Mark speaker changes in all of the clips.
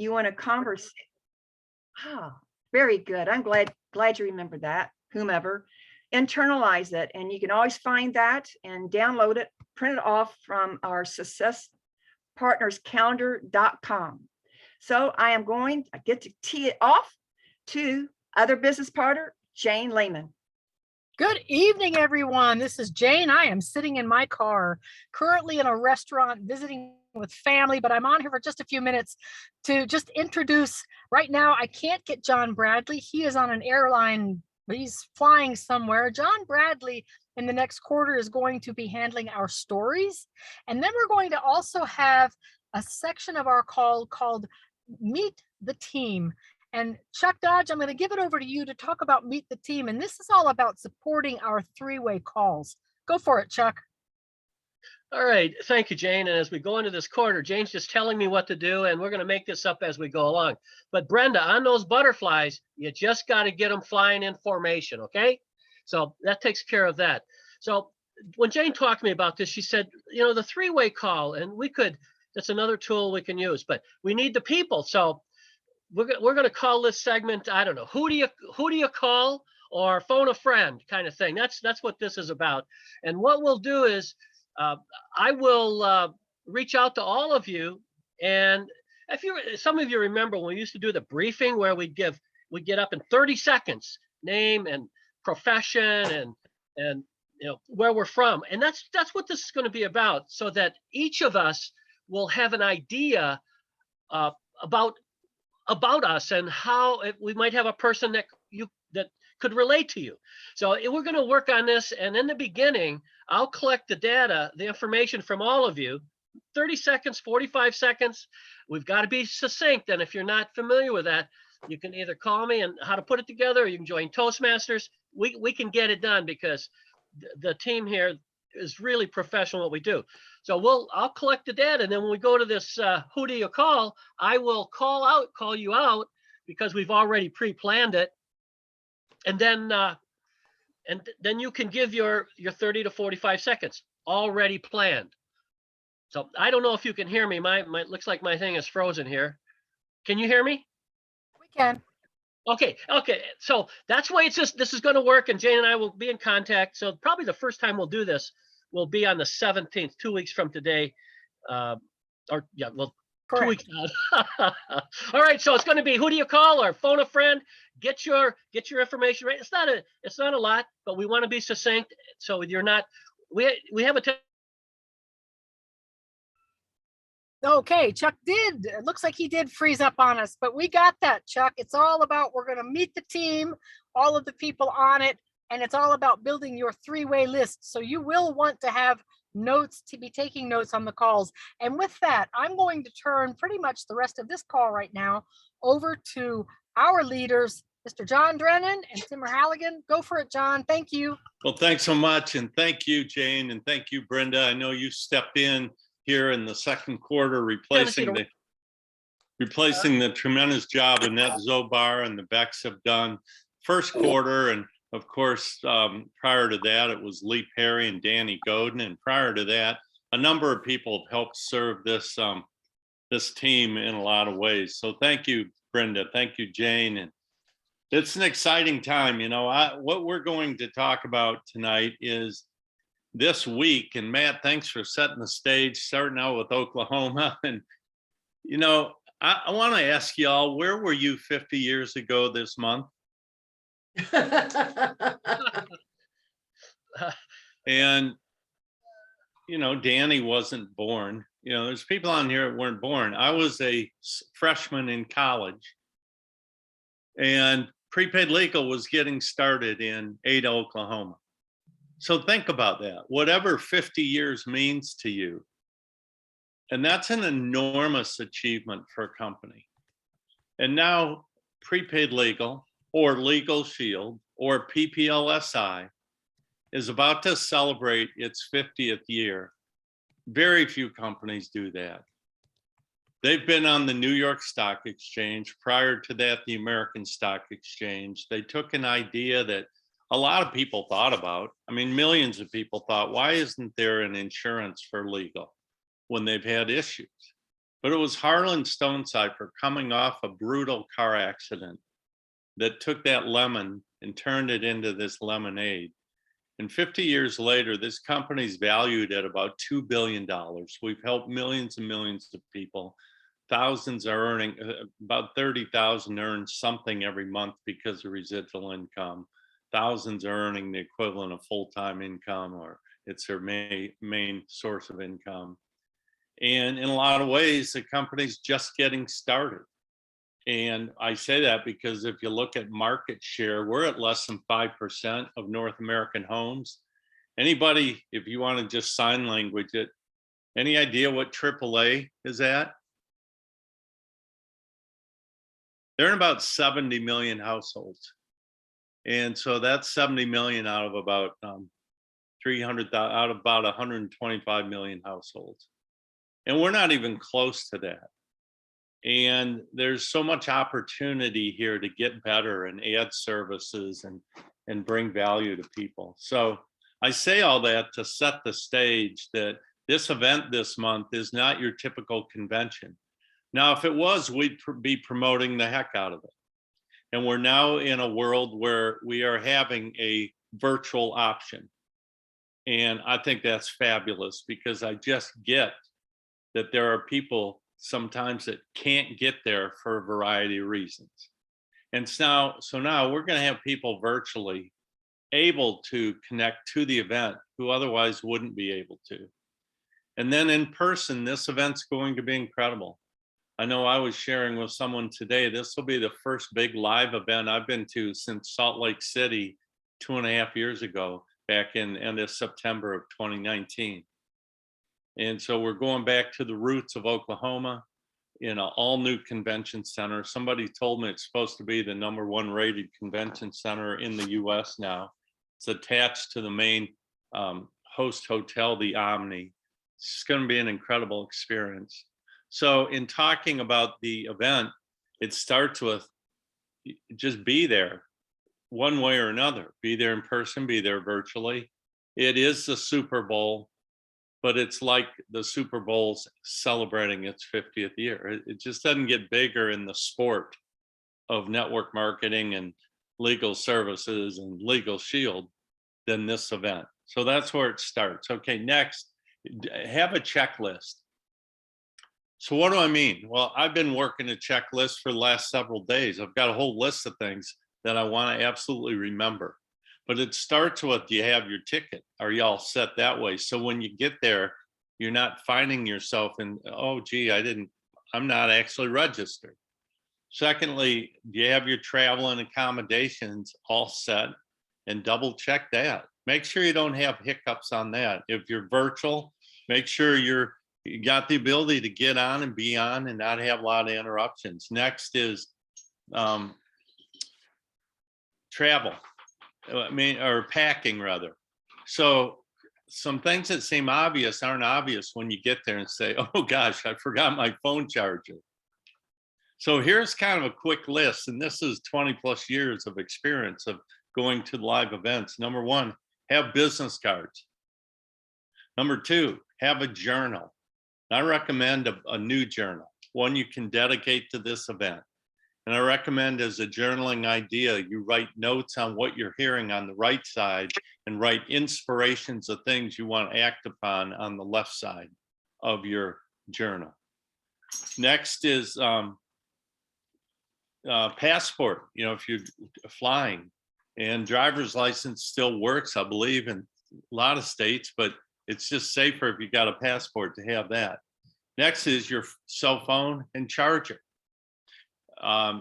Speaker 1: you want to converse. Ah, very good. I'm glad you remember that, whomever. Internalize it, and you can always find that and download it, print it off from our successpartnerscalendar.com. So I get to tee it off to other business partner, Jane Lehman.
Speaker 2: Good evening, everyone. This is Jane. I am sitting in my car, currently in a restaurant visiting with family, but I'm on here for just a few minutes to just introduce. Right now, I can't get John Bradley. He is on an airline. He's flying somewhere. John Bradley in the next quarter is going to be handling our stories. And then we're going to also have a section of our call called Meet the Team. And Chuck Dodge, I'm going to give it over to you to talk about Meet the Team. And this is all about supporting our three-way calls. Go for it, Chuck.
Speaker 3: All right. Thank you, Jane. And as we go into this quarter, Jane's just telling me what to do, and we're going to make this up as we go along. But Brenda, on those butterflies, you just got to get them flying in formation, okay? So that takes care of that. So when Jane talked to me about this, she said, the three-way call, and that's another tool we can use, but we need the people. So we're going to call this segment, I don't know, who do you call, or phone a friend kind of thing. That's what this is about. And what we'll do is I will reach out to all of you. And some of you remember when we used to do the briefing where we'd get up in 30 seconds, name and profession and where we're from. And that's what this is going to be about, so that each of us will have an idea about us and how we might have a person that could relate to you. So we're going to work on this. And in the beginning, I'll collect the data, the information from all of you, 30 seconds, 45 seconds. We've got to be succinct. And if you're not familiar with that, you can either call me and how to put it together, or you can join Toastmasters. We can get it done because the team here is really professional what we do. So I'll collect the data, and then when we go to this who do you call, I will call you out because we've already pre-planned it. And then you can give your 30 to 45 seconds already planned. So I don't know if you can hear me. My looks like my thing is frozen here. Can you hear me?
Speaker 2: We can.
Speaker 3: Okay. So that's why this is going to work, and Jane and I will be in contact. So probably the first time we'll do this will be on the 17th, 2 weeks from today. 2 weeks out. All right, so it's going to be who do you call or phone a friend. Get your information right. It's not a lot, but we want to be succinct. So you're not. We have a.
Speaker 2: Okay, Chuck it looks like he did freeze up on us, but we got that, Chuck. It's all about, we're going to meet the team, all of the people on it, and it's all about building your three-way list. So you will want to have notes, to be taking notes on the calls. And with that, I'm going to turn pretty much the rest of this call right now over to our leaders, Mr. John Drennan and Timur Halligan. Go for it, John. Thank you.
Speaker 4: Well, thanks so much. And thank you, Jane. And thank you, Brenda. I know you stepped in here in the second quarter, replacing the tremendous job Annette Zobar and the Becks have done first quarter. And of course, prior to that, it was Lee Perry and Danny Godin. And prior to that, a number of people have helped serve this team in a lot of ways. So thank you, Brenda. Thank you, Jane. And it's an exciting time. What we're going to talk about tonight is this week. And Matt, thanks for setting the stage, starting out with Oklahoma. And, I want to ask y'all, where were you 50 years ago this month? And, Danny wasn't born. There's people on here that weren't born. I was a freshman in college, and prepaid legal was getting started in Ada, Oklahoma. So think about that, whatever 50 years means to you. And that's an enormous achievement for a company. And now prepaid legal or Legal Shield or PPLSI is about to celebrate its 50th year. Very few companies do that. They've been on the New York Stock Exchange. Prior to that, the American Stock Exchange. They took an idea that a lot of people thought about. Millions of people thought, why isn't there an insurance for legal when they've had issues? But it was Harlan Stonecipher coming off a brutal car accident that took that lemon and turned it into this lemonade. And 50 years later, this company's valued at about $2 billion. We've helped millions and millions of people. Thousands are earning, about 30,000 earn something every month because of residual income. Thousands are earning the equivalent of full-time income, or it's their main source of income. And in a lot of ways, the company's just getting started. And I say that because if you look at market share, we're at less than 5% of North American homes. Anybody, if you want to just sign language it, any idea what AAA is at? They're in about 70 million households. And so that's 70 million out of about 300,000, out of about 125 million households. And we're not even close to that. And there's so much opportunity here to get better and add services and bring value to people. So I say all that to set the stage that this event this month is not your typical convention. Now, if it was, we'd be promoting the heck out of it. And we're now in a world where we are having a virtual option. And I think that's fabulous because I just get that there are people sometimes that can't get there for a variety of reasons. And so now we're going to have people virtually able to connect to the event who otherwise wouldn't be able to. And then in person, this event's going to be incredible. I know I was sharing with someone today, this will be the first big live event I've been to since Salt Lake City 2.5 years ago, back in end of September of 2019. And so we're going back to the roots of Oklahoma in an all new convention center. Somebody told me it's supposed to be the #1 rated convention center in the US now. It's attached to the main host hotel, the Omni. It's going to be an incredible experience. So in talking about the event, it starts with just be there one way or another. Be there in person, be there virtually. It is the Super Bowl, but it's like the Super Bowl's celebrating its 50th year. It just doesn't get bigger in the sport of network marketing and legal services and Legal Shield than this event. So that's where it starts. Okay, next, have a checklist. So what do I mean? Well, I've been working a checklist for the last several days. I've got a whole list of things that I want to absolutely remember. But it starts with, do you have your ticket? Are you all set that way? So when you get there, you're not finding yourself in, oh, gee, I'm not actually registered. Secondly, do you have your travel and accommodations all set? And double check that. Make sure you don't have hiccups on that. If you're virtual, make sure you got the ability to get on and be on and not have a lot of interruptions. Next is travel. Or packing rather. So some things that seem obvious aren't obvious when you get there and say, oh gosh, I forgot my phone charger. So here's kind of a quick list, and this is 20 plus years of experience of going to live events. Number one, have business cards. Number two, have a journal. I recommend a new journal, one you can dedicate to this event. And I recommend as a journaling idea, you write notes on what you're hearing on the right side and write inspirations of things you want to act upon on the left side of your journal. Next is passport. You know, if you're flying, and driver's license still works, I believe, in a lot of states, but it's just safer if you got a passport to have that. Next is your cell phone and charger.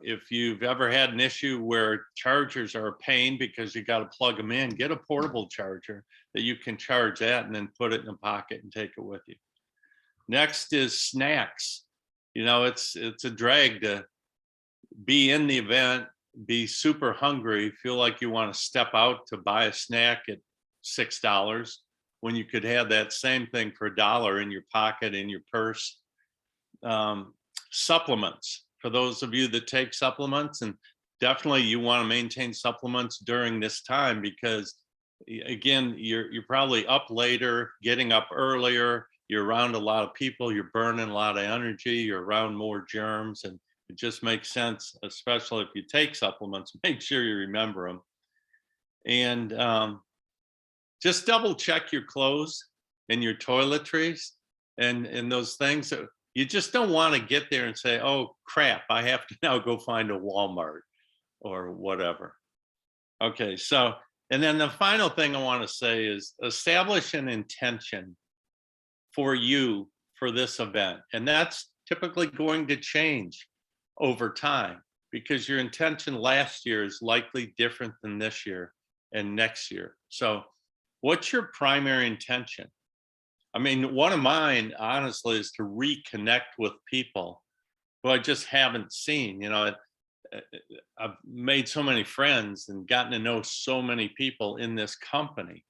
Speaker 4: If you've ever had an issue where chargers are a pain because you got to plug them in, get a portable charger that you can charge that and then put it in a pocket and take it with you. Next is snacks. You know, it's a drag to be in the event, be super hungry, feel like you want to step out to buy a snack at $6 when you could have that same thing for $1 in your pocket, in your purse. Supplements. For those of you that take supplements, and definitely you want to maintain supplements during this time because again, you're probably up later, getting up earlier, you're around a lot of people, you're burning a lot of energy, you're around more germs, and it just makes sense, especially if you take supplements, make sure you remember them. And just double check your clothes and your toiletries and those things that you just don't want to get there and say, oh crap, I have to now go find a Walmart or whatever. Okay, so, and then the final thing I want to say is establish an intention for you for this event. And that's typically going to change over time because your intention last year is likely different than this year and next year. So what's your primary intention? I mean, one of mine, honestly, is to reconnect with people who I just haven't seen. You know, I've made so many friends and gotten to know so many people in this company,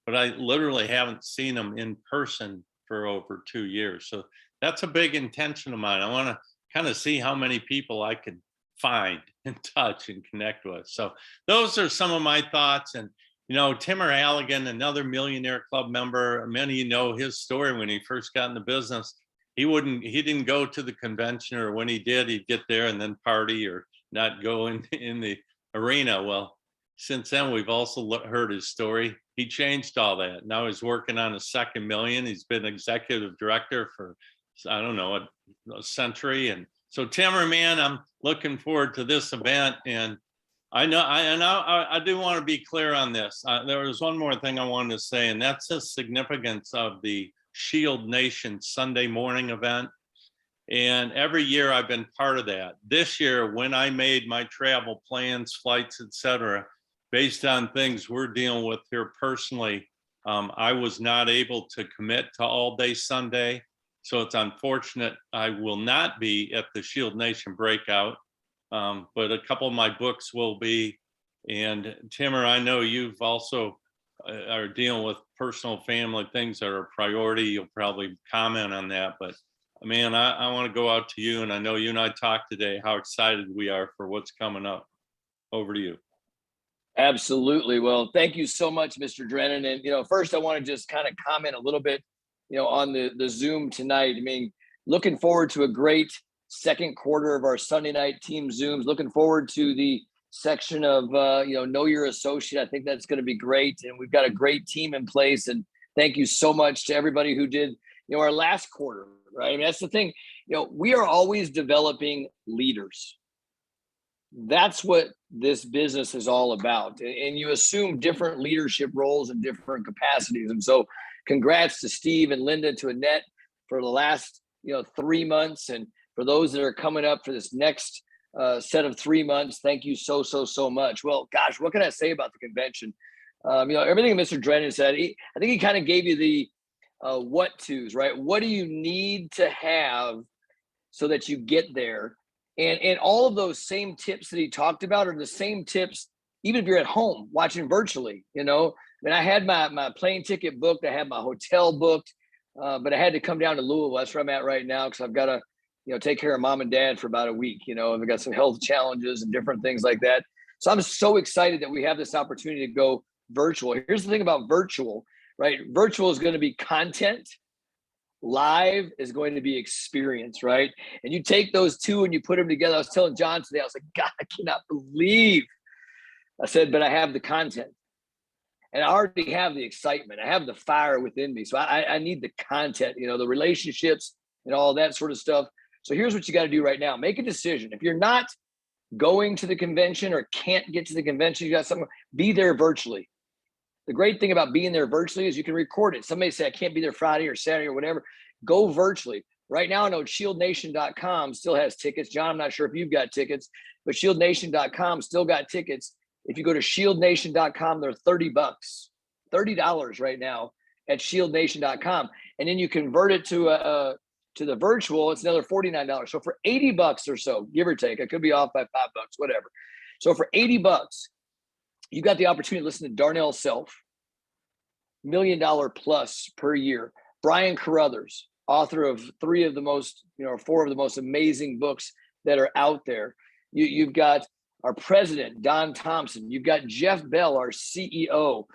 Speaker 4: but I literally haven't seen them in person for over 2 years. So that's a big intention of mine. I want to kind of see how many people I can find and touch and connect with. So those are some of my thoughts. And you know, Timur Halligan, another Millionaire Club member, many of you know his story when he first got in the business. He didn't go to the convention, or when he did, he'd get there and then party or not go in the arena. Well, since then, we've also heard his story. He changed all that. Now he's working on his second million. He's been executive director for, I don't know, a century. And so Timur, man, I'm looking forward to this event. And I do want to be clear on this. There was one more thing I wanted to say, and that's the significance of the Shield Nation Sunday morning event. And every year I've been part of that. This year, when I made my travel plans, flights, etc., based on things we're dealing with here personally, I was not able to commit to all day Sunday. So it's unfortunate I will not be at the Shield Nation breakout. But a couple of my books will be. And Timur, I know you've also are dealing with personal family things that are a priority. You'll probably comment on that. But man, I want to go out to you. And I know you and I talked today how excited we are for what's coming up. Over to you.
Speaker 5: Absolutely. Well, thank you so much, Mr. Drennan. And, you know, first I want to just kind of comment a little bit, you know, on the Zoom tonight. I mean, looking forward to a great second quarter of our Sunday night team Zooms. Looking forward to the section of, you know Your Associate. I think that's going to be great. And we've got a great team in place. And thank you so much to everybody who did, you know, our last quarter, right? I mean, that's the thing, you know, we are always developing leaders. That's what this business is all about. And you assume different leadership roles and different capacities. And so congrats to Steve and Linda, to Annette for the last, you know, 3 months. And for those that are coming up for this next set of 3 months, thank you so much. Well, gosh, what can I say about the convention? You know, everything Mr. Drennan said, I think he kind of gave you the what to's, right? What do you need to have so that you get there? And all of those same tips that he talked about are the same tips, even if you're at home watching virtually. You know, I mean, I had my plane ticket booked, I had my hotel booked, but I had to come down to Louisville. That's where I'm at right now because I've got to, you know, take care of mom and dad for about a week. You know, I've got some health challenges and different things like that. So I'm so excited that we have this opportunity to go virtual. Here's the thing about virtual, right? Virtual is going to be content. Live is going to be experience, right? And you take those two and you put them together. I was telling John today, I was like, God, I cannot believe. I said, but I have the content. And I already have the excitement. I have the fire within me. So I need the content, you know, the relationships and all that sort of stuff. So here's what you got to do right now. Make a decision. If you're not going to the convention or can't get to the convention, you got something, be there virtually. The great thing about being there virtually is you can record it. Somebody say, I can't be there Friday or Saturday or whatever. Go virtually. Right now, I know shieldnation.com still has tickets. John, I'm not sure if you've got tickets, but shieldnation.com still got tickets. If you go to shieldnation.com, they're $30, $30 right now at shieldnation.com. And then you convert it to the virtual, it's another $49. So for $80 or so, give or take, I could be off by $5, whatever. So for $80, you got the opportunity to listen to Darnell Self, $1 million plus per year. Brian Carruthers, author of 4 of the most amazing books that are out there. You've got our president, Don Thompson. You've got Jeff Bell, our CEO.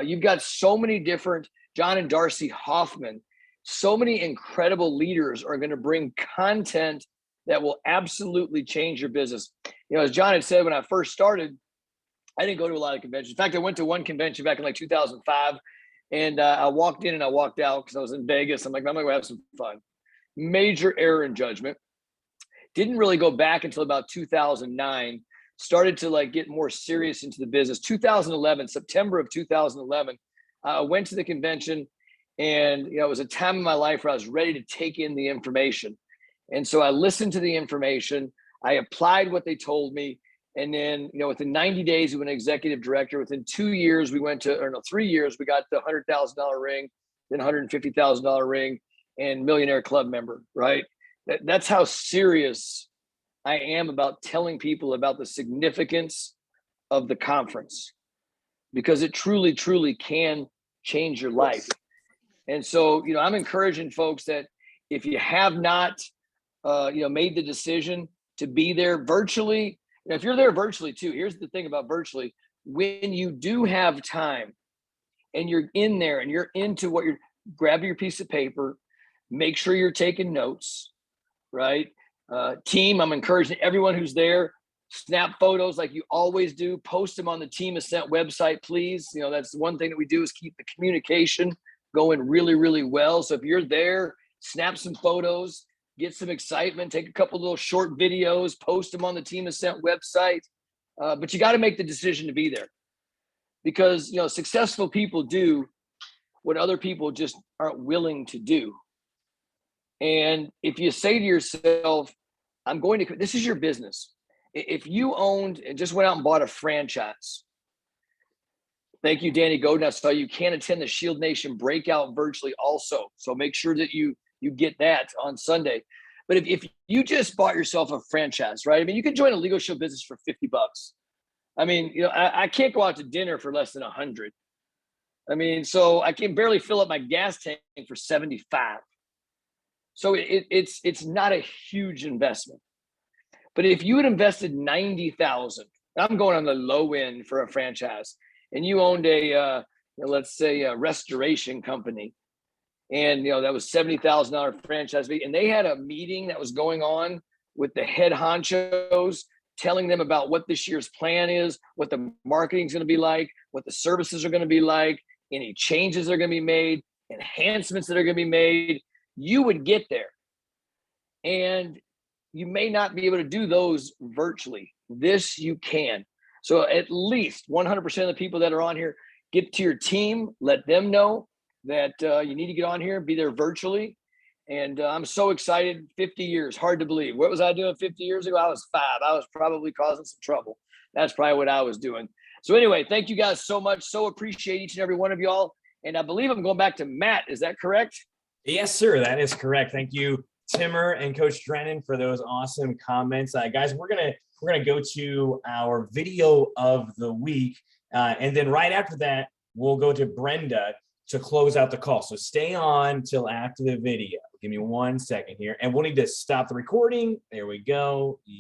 Speaker 5: You've got so many different, John and Darcy Hoffman. so many incredible leaders are going to bring content that will absolutely change your business. You know, as John had said, when I first started, I didn't go to a lot of conventions. In fact, I went to one convention back in like 2005, and I walked in and I walked out because I was in Vegas. I'm like, I'm going to go have some fun. Major error in judgment. Didn't really go back until about 2009. Started to like get more serious into the business. 2011, September of 2011, I went to the convention, and you know, it was a time in my life where I was ready to take in the information. And so I listened to the information. I applied what they told me. And then, you know, within 90 days, we went executive director. Within 2 years, we went to, or no, 3 years, we got the $100,000 ring, then $150,000 ring, and millionaire club member, right? That's how serious I am about telling people about the significance of the conference, because it truly, truly can change your life. And so, you know, I'm encouraging folks that if you have not, you know, made the decision to be there virtually, and if you're there virtually too, here's the thing about virtually, when you do have time and you're in there and you're into what you're, grab your piece of paper, make sure you're taking notes, right? Team, I'm encouraging everyone who's there, snap photos like you always do, post them on the Team Ascent website, please. You know, that's one thing that we do is keep the communication going really, really well. So if you're there, snap some photos, get some excitement, take a couple little short videos, post them on the Team Ascent website. But you got to make the decision to be there, because, you know, successful people do what other people just aren't willing to do. And if you say to yourself, I'm going to, this is your business. If you owned and just went out and bought a franchise, thank you, Danny Godin. I saw you can attend the Shield Nation breakout virtually also. So make sure that you get that on Sunday. But if you just bought yourself a franchise, right? I mean, you can join a Legal Show business for $50. I mean, you know, I can't go out to dinner for less than 100. I mean, so I can barely fill up my gas tank for 75. So it's not a huge investment. But if you had invested 90,000, I'm going on the low end for a franchise, and you owned a, let's say a restoration company, and, you know, that was $70,000 franchise fee, and they had a meeting that was going on with the head honchos, telling them about what this year's plan is, what the marketing is going to be like, what the services are going to be like, any changes that are going to be made, enhancements that are going to be made. You would get there, and you may not be able to do those virtually. This you can. So at least 100% of the people that are on here, get to your team, let them know that you need to get on here and be there virtually. And I'm so excited. 50 years, hard to believe. What was I doing 50 years ago? I was 5. I was probably causing some trouble. That's probably what I was doing. So anyway, thank you guys so much. So appreciate each and every one of y'all. And I believe I'm going back to Matt. Is that correct?
Speaker 6: Yes, sir. That is correct. Thank you, Timmer and Coach Drennan, for those awesome comments. Guys, we're gonna go to our video of the week, and then right after that, we'll go to Brenda to close out the call. So stay on till after the video. Give me 1 second here, and we'll need to stop the recording. There we go.